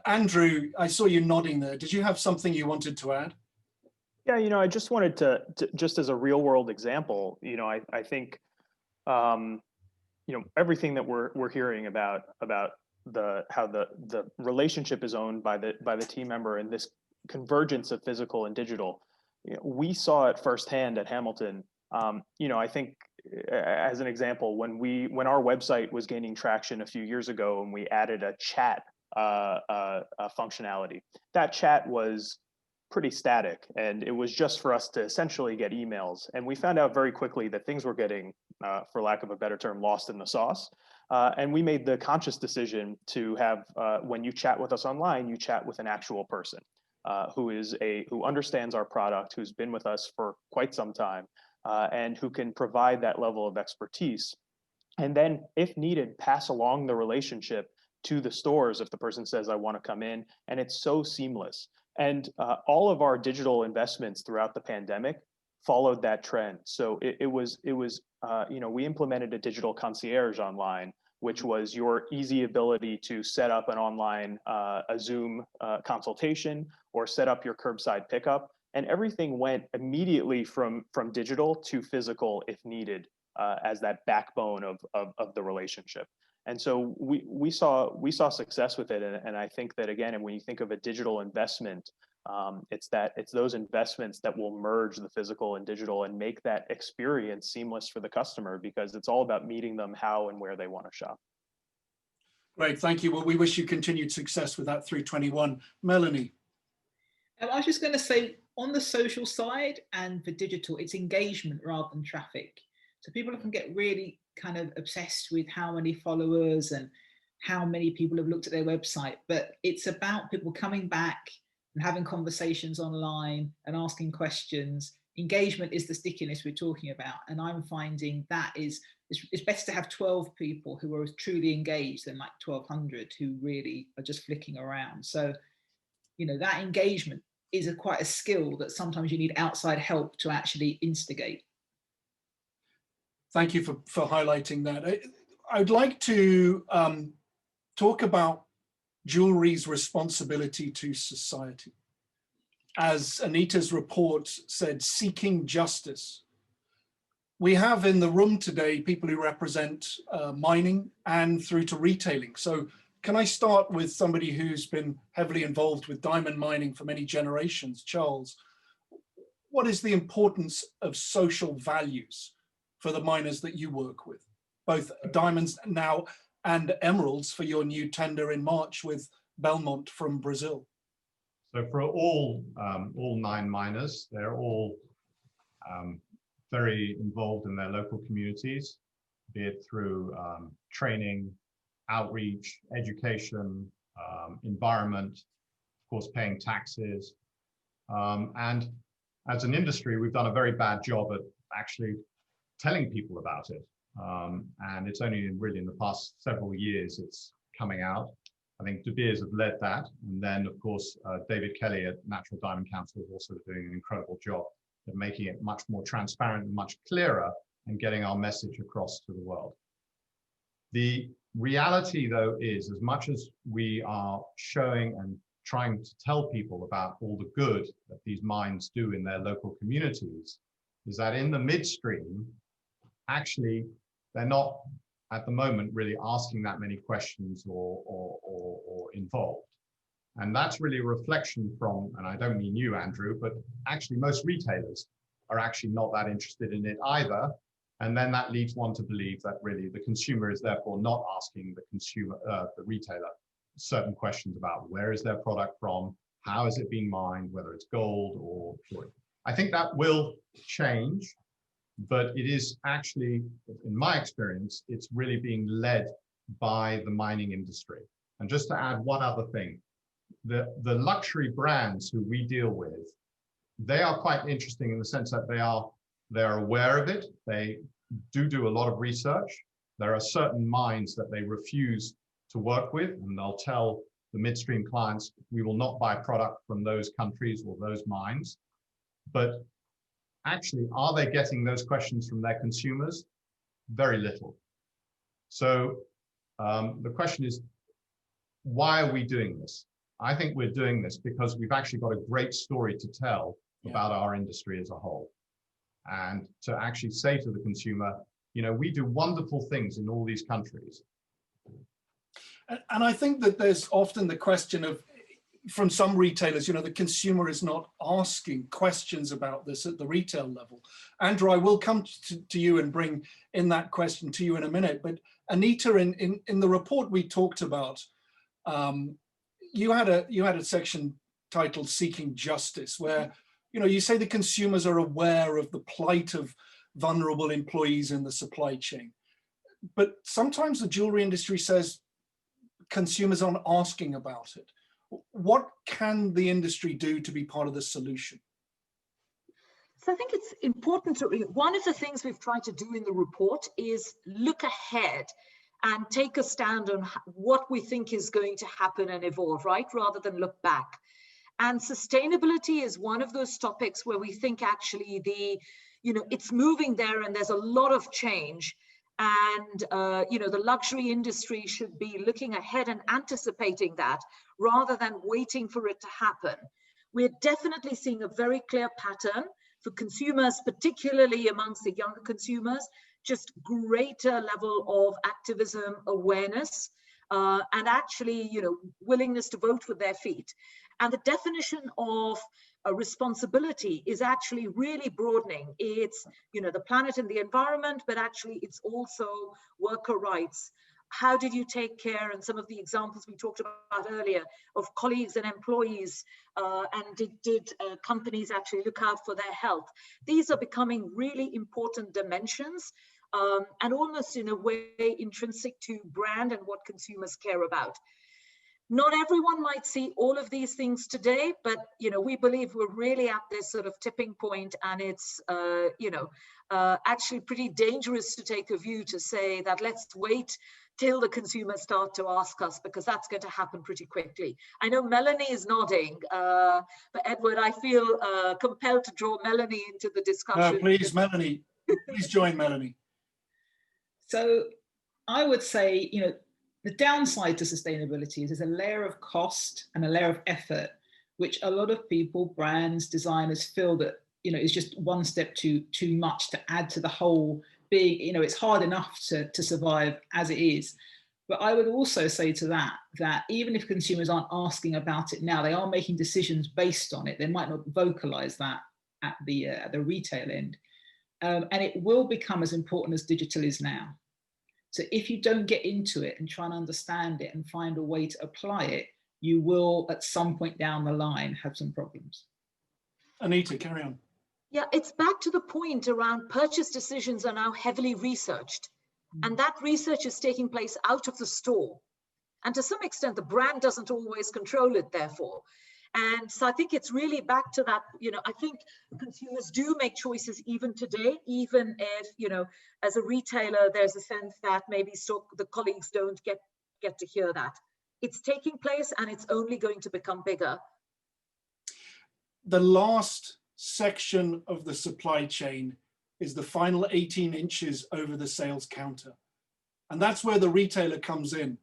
Andrew, I saw you nodding there. Did you have something you wanted to add? Yeah, you know, I just wanted to just as a real world example, you know, I think, you know, everything that we're hearing about how the relationship is owned by the team member and this convergence of physical and digital, you know, we saw it firsthand at Hamilton. You know, I think as an example, when our website was gaining traction a few years ago and we added a chat functionality, that chat was pretty static and it was just for us to essentially get emails. And we found out very quickly that things were getting, for lack of a better term, lost in the sauce. And we made the conscious decision to have, when you chat with us online, you chat with an actual person who understands our product, who's been with us for quite some time, and who can provide that level of expertise. And then, if needed, pass along the relationship to the stores if the person says, I want to come in, and it's so seamless. And all of our digital investments throughout the pandemic followed that trend. So it was we implemented a digital concierge online, which was your easy ability to set up an online, a Zoom consultation, or set up your curbside pickup. And everything went immediately from digital to physical if needed, as that backbone of the relationship. And so we saw success with it. And I think that, again, and when you think of a digital investment, it's those investments that will merge the physical and digital and make that experience seamless for the customer, because it's all about meeting them how and where they want to shop. Great, thank you. Well, we wish you continued success with that through 21. Melanie. I was just going to say, on the social side and for digital, it's engagement rather than traffic. So people can get really kind of obsessed with how many followers and how many people have looked at their website, but it's about people coming back and having conversations online and asking questions. Engagement is the stickiness we're talking about. And I'm finding that it's better to have 12 people who are truly engaged than like 1,200 who really are just flicking around. So, that engagement is quite a skill that sometimes you need outside help to actually instigate. Thank you for highlighting that. I'd like to talk about jewelry's responsibility to society. As Anita's report said, seeking justice. We have in the room today people who represent mining and through to retailing. So can I start with somebody who's been heavily involved with diamond mining for many generations? Charles, what is the importance of social values for the miners that you work with, both diamonds now and emeralds for your new tender in March with Belmont from Brazil? So for all 9 miners, they're all very involved in their local communities, be it through training, outreach, education, environment, of course, paying taxes. And as an industry, we've done a very bad job at actually telling people about it. And it's only really in the past several years it's coming out. I think De Beers have led that. And then, of course, David Kelly at Natural Diamond Council is also doing an incredible job of making it much more transparent and much clearer and getting our message across to the world. The reality, though, is as much as we are showing and trying to tell people about all the good that these mines do in their local communities, is that in the midstream, actually, they're not at the moment really asking that many questions or involved. And that's really a reflection from, and I don't mean you, Andrew, but actually most retailers are actually not that interested in it either. And then that leads one to believe that really the consumer is therefore not asking the retailer certain questions about where is their product from, how is it being mined, whether it's gold or jewelry. I think that will change, but it is actually, in my experience, it's really being led by the mining industry. And just to add one other thing, the luxury brands who we deal with, they are quite interesting in the sense that they're aware of it. They do a lot of research. There are certain mines that they refuse to work with, and they'll tell the midstream clients, we will not buy product from those countries or those mines. But actually, are they getting those questions from their consumers? Very little. So the question is, why are we doing this? I think we're doing this because we've actually got a great story to tell about our industry as a whole. And to actually say to the consumer, we do wonderful things in all these countries. And I think that there's often the question of, from some retailers, the consumer is not asking questions about this at the retail level. Andrew, I will come to you and bring in that question to you in a minute. But Anita, in the report we talked about, you had a section titled "Seeking Justice," where you say the consumers are aware of the plight of vulnerable employees in the supply chain, but sometimes the jewelry industry says consumers aren't asking about it. What can the industry do to be part of the solution? So I think it's important to, one of the things we've tried to do in the report is look ahead and take a stand on what we think is going to happen and evolve, right? Rather than look back. And sustainability is one of those topics where we think actually it's moving there and there's a lot of change. And, the luxury industry should be looking ahead and anticipating that rather than waiting for it to happen. We're definitely seeing a very clear pattern for consumers, particularly amongst the younger consumers, just greater level of activism, awareness, and actually, willingness to vote with their feet. And the definition of a responsibility is actually really broadening. It's, the planet and the environment, but actually it's also worker rights. How did you take care, and some of the examples we talked about earlier, of colleagues and employees, and did companies actually look out for their health? These are becoming really important dimensions, and almost in a way intrinsic to brand and what consumers care about. Not everyone might see all of these things today, but we believe we're really at this sort of tipping point, and it's actually pretty dangerous to take a view to say that let's wait till the consumers start to ask us, because that's going to happen pretty quickly. I know Melanie is nodding, but Edward, I feel compelled to draw Melanie into the discussion. No, please, Melanie, please join Melanie. So I would say, the downside to sustainability is there's a layer of cost and a layer of effort, which a lot of people, brands, designers feel that, is just one step too much to add to the whole being, it's hard enough to survive as it is. But I would also say to that even if consumers aren't asking about it now, they are making decisions based on it. They might not vocalize that at the retail end. And it will become as important as digital is now. So if you don't get into it and try and understand it and find a way to apply it, you will at some point down the line have some problems. Anita, carry on. Yeah, it's back to the point around purchase decisions are now heavily researched. And that research is taking place out of the store. And to some extent, the brand doesn't always control it, therefore. And so I think it's really back to that, I think consumers do make choices even today, even if, as a retailer, there's a sense that maybe the colleagues don't get to hear that. It's taking place and it's only going to become bigger. The last section of the supply chain is the final 18 inches over the sales counter. And that's where the retailer comes in.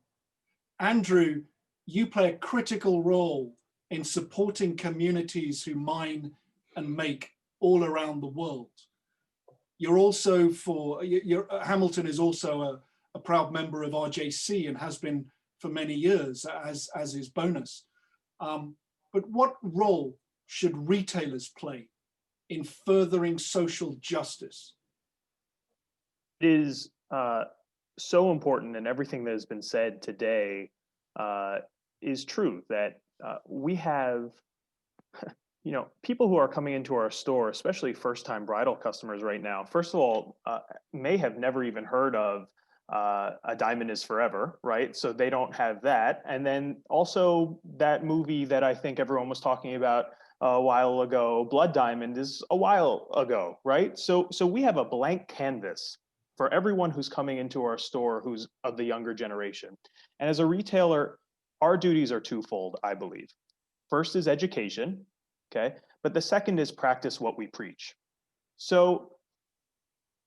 Andrew, you play a critical role in supporting communities who mine and make all around the world. You're also Hamilton is also a proud member of RJC and has been for many years, as is Bonus. But what role should retailers play in furthering social justice? It is so important, and everything that has been said today is true, that we have, people who are coming into our store, especially first-time bridal customers right now, first of all, may have never even heard of A Diamond is Forever, right? So they don't have that. And then also that movie that I think everyone was talking about a while ago, Blood Diamond, is a while ago, right? So we have a blank canvas for everyone who's coming into our store who's of the younger generation. And as a retailer, our duties are twofold, I believe. First is education, okay? But the second is practice what we preach. So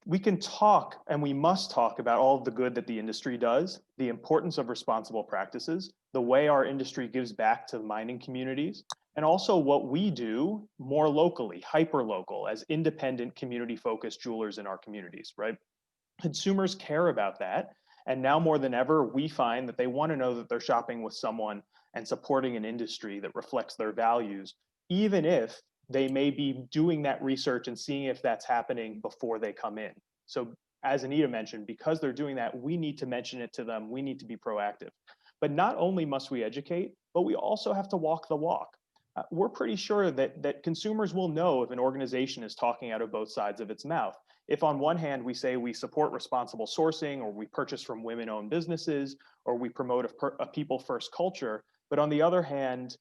we can talk, and we must talk about all of the good that the industry does, the importance of responsible practices, the way our industry gives back to the mining communities, and also what we do more locally, hyper-local, as independent, community-focused jewelers in our communities, right? Consumers care about that. And now more than ever, we find that they want to know that they're shopping with someone and supporting an industry that reflects their values, even if they may be doing that research and seeing if that's happening before they come in. So as Anita mentioned, because they're doing that, we need to mention it to them. We need to be proactive. But not only must we educate, but we also have to walk the walk. We're pretty sure that consumers will know if an organization is talking out of both sides of its mouth. If on one hand we say we support responsible sourcing, or we purchase from women-owned businesses, or we promote a people-first culture, but on the other hand,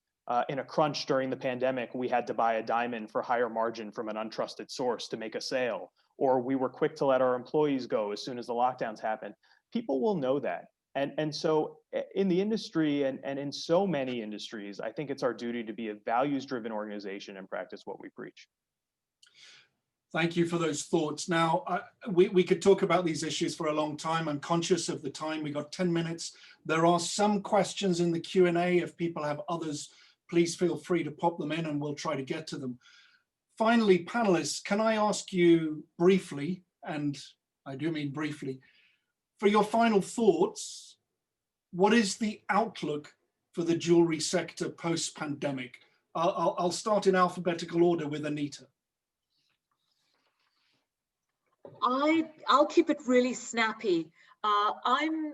in a crunch during the pandemic, we had to buy a diamond for higher margin from an untrusted source to make a sale, or we were quick to let our employees go as soon as the lockdowns happened. people will know that. And so in the industry and in so many industries, I think it's our duty to be a values-driven organization and practice what we preach. Thank you for those thoughts. Now, we could talk about these issues for a long time. I'm conscious of the time. We got 10 minutes. There are some questions in the Q&A. If people have others, please feel free to pop them in and we'll try to get to them. Finally, panelists, can I ask you briefly, and I do mean briefly, for your final thoughts, what is the outlook for the jewelry sector post-pandemic? I'll start in alphabetical order with Anita. I'll keep it really snappy. I'm,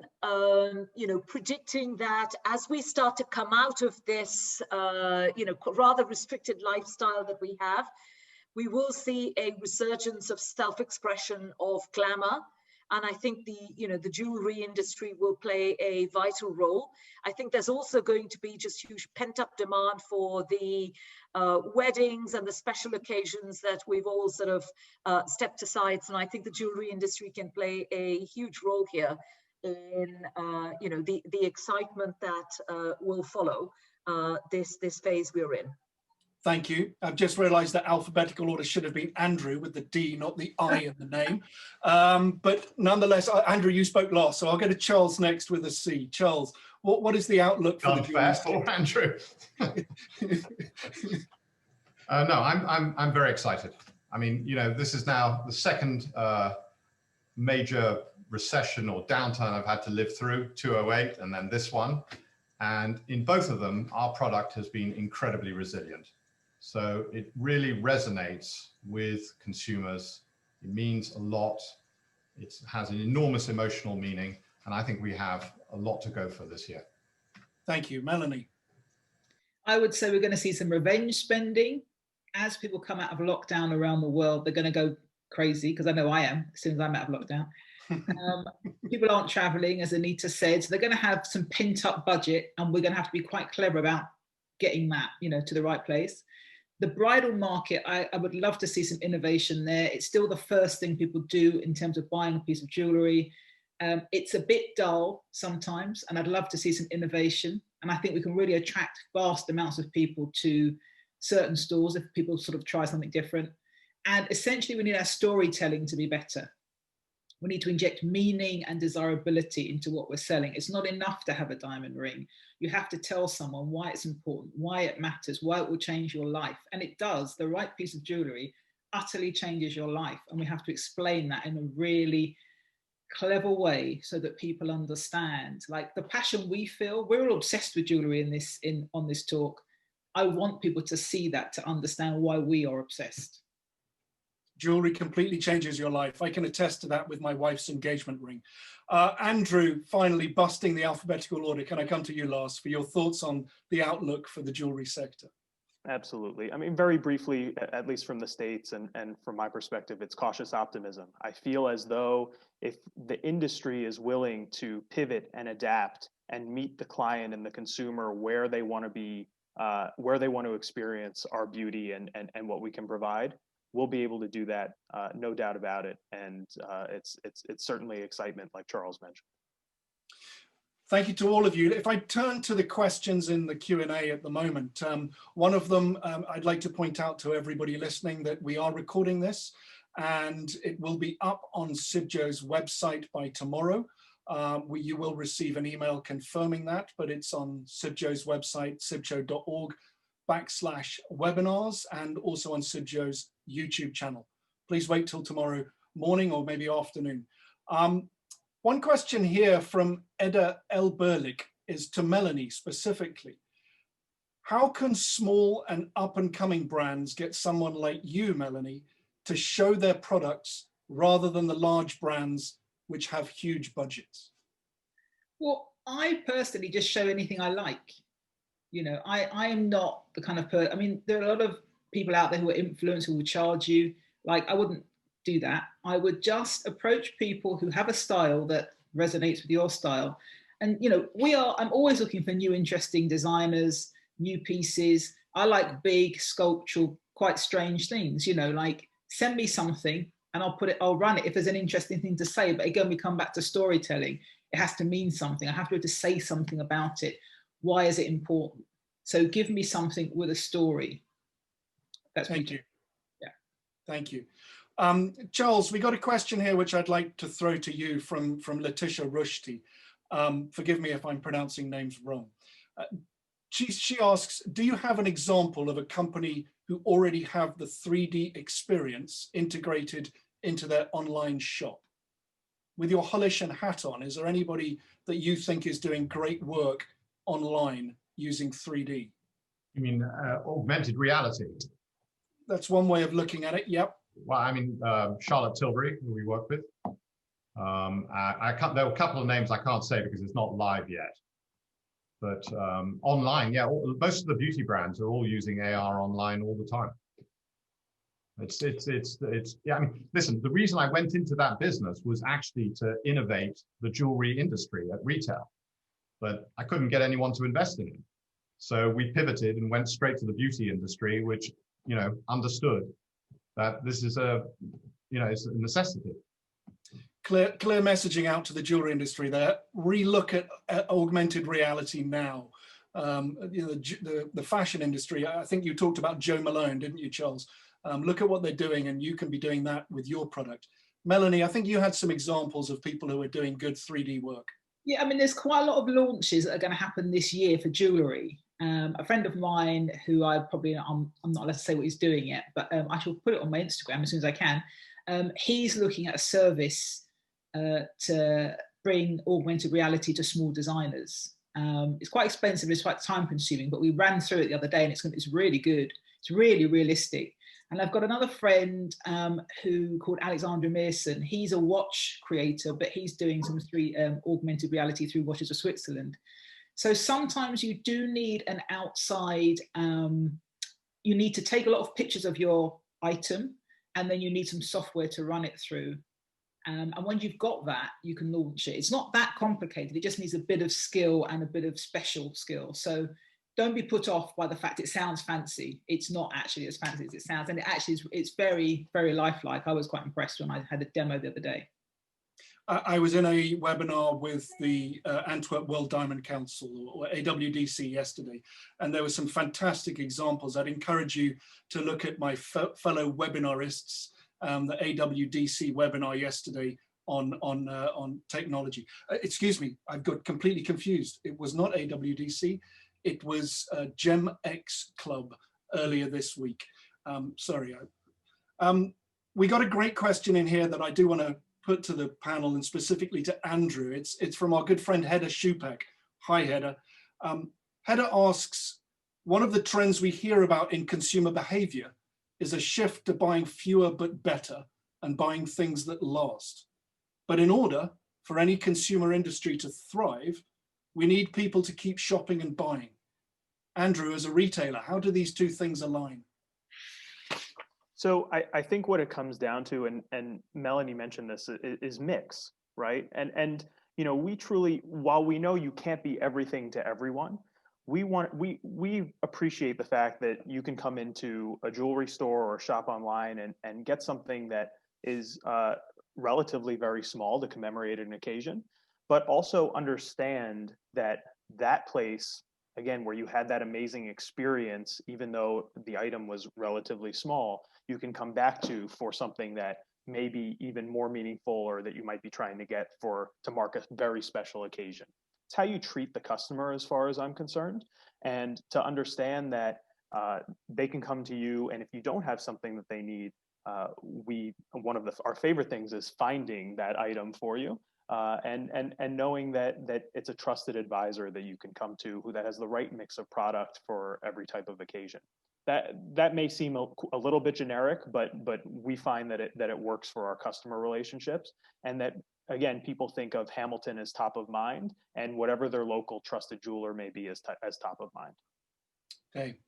predicting that as we start to come out of this, rather restricted lifestyle that we have, we will see a resurgence of self-expression, of glamour. And I think the jewelry industry will play a vital role. I think there's also going to be just huge pent-up demand for the weddings and the special occasions that we've all sort of stepped aside. And I think the jewelry industry can play a huge role here in the excitement that will follow this phase we're in. Thank you. I've just realized that alphabetical order should have been Andrew with the D, not the I in the name. But nonetheless, Andrew, you spoke last, so I'll go to Charles next with a C. Charles, what is the outlook for the jewelry for Andrew? No, I'm very excited. I mean, this is now the second major recession or downturn I've had to live through, 2008 and then this one. And in both of them, our product has been incredibly resilient. So it really resonates with consumers. It means a lot. It has an enormous emotional meaning. And I think we have a lot to go for this year. Thank you. Melanie. I would say we're going to see some revenge spending. As people come out of lockdown around the world, they're going to go crazy, because I know I am as soon as I'm out of lockdown. People aren't traveling, as Anita said, so they're going to have some pent-up budget, and we're going to have to be quite clever about getting that, to the right place. The bridal market, I would love to see some innovation there. It's still the first thing people do in terms of buying a piece of jewelry. It's a bit dull sometimes, and I'd love to see some innovation. And I think we can really attract vast amounts of people to certain stores if people sort of try something different. And essentially, we need our storytelling to be better. We need to inject meaning and desirability into what we're selling. It's not enough to have a diamond ring. You have to tell someone why it's important, why it matters, why it will change your life. And it does. The right piece of jewelry utterly changes your life. And we have to explain that in a really clever way so that people understand. Like the passion we feel, we're all obsessed with jewelry on this talk. I want people to see that, to understand why we are obsessed. Jewelry completely changes your life. I can attest to that with my wife's engagement ring. Andrew, finally busting the alphabetical order. Can I come to you last for your thoughts on the outlook for the jewelry sector? Absolutely. I mean, very briefly, at least from the States and from my perspective, it's cautious optimism. I feel as though if the industry is willing to pivot and adapt and meet the client and the consumer where they want to be, where they want to experience our beauty and what we can provide, we'll be able to do that, no doubt about it. And it's certainly excitement, like Charles mentioned. Thank you to all of you. If I turn to the questions in the Q&A at the moment, one of them, I'd like to point out to everybody listening that we are recording this and it will be up on CIBJO's website by tomorrow. You will receive an email confirming that, but it's on CIBJO's website, cibjo.org/webinars, and also on CIBJO's YouTube channel. Please wait till tomorrow morning or maybe afternoon. One question here from Edda L. Burlick is to Melanie specifically. How can small and up-and-coming brands get someone like you, Melanie, to show their products rather than the large brands which have huge budgets? Well, I personally just show anything I like. I am not the kind of person, I mean, there are a lot of people out there who are influencers who will charge you. Like, I wouldn't do that. I would just approach people who have a style that resonates with your style. And, I'm always looking for new, interesting designers, new pieces. I like big, sculptural, quite strange things, like send me something and I'll run it if there's an interesting thing to say. But again, we come back to storytelling. It has to mean something. I have to be able to say something about it. Why is it important? So give me something with a story. Thank you. Yeah. Thank you. Charles, we got a question here which I'd like to throw to you from Letitia Rushdie. Forgive me if I'm pronouncing names wrong. She asks, do you have an example of a company who already have the 3D experience integrated into their online shop? With your Hullish and hat on, is there anybody that you think is doing great work online using 3D? You mean augmented reality? That's one way of looking at it, yep. Well, I mean, Charlotte Tilbury, who we work with. There are a couple of names I can't say because it's not live yet. But online, yeah, most of the beauty brands are all using AR online all the time. Yeah, I mean, listen, the reason I went into that business was actually to innovate the jewelry industry at retail, but I couldn't get anyone to invest in it. So we pivoted and went straight to the beauty industry, which, you know, understood that this is it's a necessity. Clear messaging out to the jewelry industry there. Relook at augmented reality now. The fashion industry, I think you talked about Jo Malone, didn't you, Charles? Look at what they're doing, and you can be doing that with your product. Melanie, I think you had some examples of people who are doing good 3D work. Yeah, I mean, there's quite a lot of launches that are going to happen this year for jewellery. A friend of mine who I'm not allowed to say what he's doing yet, but I shall put it on my Instagram as soon as I can. He's looking at a service to bring augmented reality to small designers. It's quite expensive, it's quite time consuming, but we ran through it the other day and it's really good. It's really realistic. And I've got another friend who called Alexander Mearson. He's a watch creator, but he's doing some augmented reality through Watches of Switzerland. So sometimes you do need an outside, you need to take a lot of pictures of your item, and then you need some software to run it through. And when you've got that, you can launch it. It's not that complicated. It just needs a bit of skill and a bit of special skill. So don't be put off by the fact it sounds fancy. It's not actually as fancy as it sounds. And it's very, very lifelike. I was quite impressed when I had a demo the other day. I was in a webinar with the Antwerp World Diamond Council, or AWDC, yesterday, and there were some fantastic examples. I'd encourage you to look at my fellow webinarists, the AWDC webinar yesterday on technology. Excuse me, I've got completely confused. It was not AWDC, it was GemX Club earlier this week. Sorry. We got a great question in here that I do want to put to the panel, and specifically to Andrew. It's from our good friend Hedda Shupak. Hi, Hedda. Hedda asks, one of the trends we hear about in consumer behavior is a shift to buying fewer but better and buying things that last. But in order for any consumer industry to thrive, we need people to keep shopping and buying. Andrew, as a retailer, how do these two things align? So I think what it comes down to, and Melanie mentioned this, is mix, right? And you know, we truly, while we know you can't be everything to everyone, we appreciate the fact that you can come into a jewelry store or shop online and get something that is relatively very small to commemorate an occasion, but also understand that that place, again, where you had that amazing experience, even though the item was relatively small, you can come back to for something that may be even more meaningful, or that you might be trying to get to mark a very special occasion. It's how you treat the customer, as far as I'm concerned, and to understand that they can come to you, and if you don't have something that they need, one of our favorite things is finding that item for you. And knowing that it's a trusted advisor that you can come to, that has the right mix of product for every type of occasion. That may seem a little bit generic, but we find that it works for our customer relationships, and that, again, people think of Hamilton as top of mind, and whatever their local trusted jeweler may be as top of mind. Okay.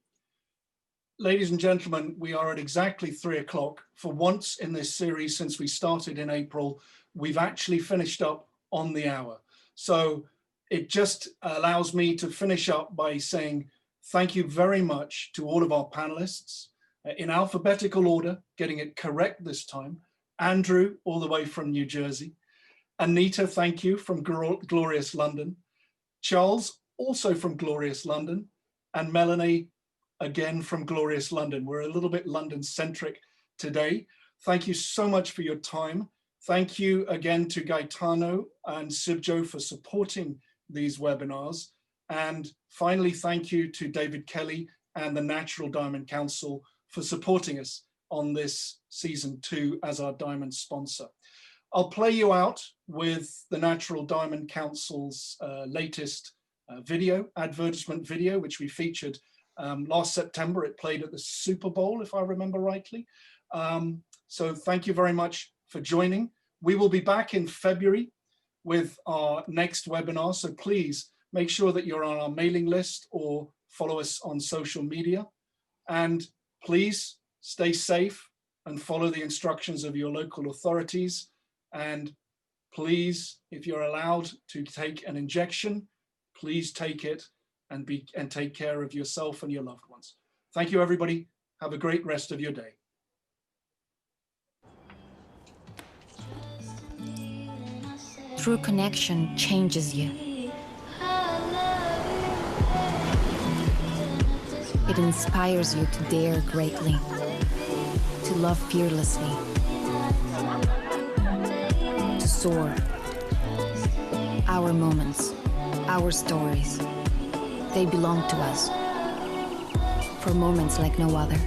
Ladies and gentlemen, we are at exactly 3 o'clock. For once in this series, since we started in April, we've actually finished up on the hour. So it just allows me to finish up by saying thank you very much to all of our panelists, in alphabetical order, getting it correct this time: Andrew, all the way from New Jersey. Anita, thank you, from glorious London. Charles, also from glorious London. And Melanie, again from glorious London. We're a little bit London-centric today. Thank you so much for your time. Thank you again to Gaetano and Sibjo for supporting these webinars. And finally, thank you to David Kelly and the Natural Diamond Council for supporting us on this season 2 as our diamond sponsor. I'll play you out with the Natural Diamond Council's latest advertisement video, which we featured last September. It played at the Super Bowl, if I remember rightly. So thank you very much for joining. We will be back in February with our next webinar. So please make sure that you're on our mailing list or follow us on social media. And please stay safe and follow the instructions of your local authorities. And please, if you're allowed to take an injection, please take it and take care of yourself and your loved ones. Thank you, everybody. Have a great rest of your day. True connection changes you. It inspires you to dare greatly, to love fearlessly, to soar. Our moments, our stories, they belong to us for moments like no other.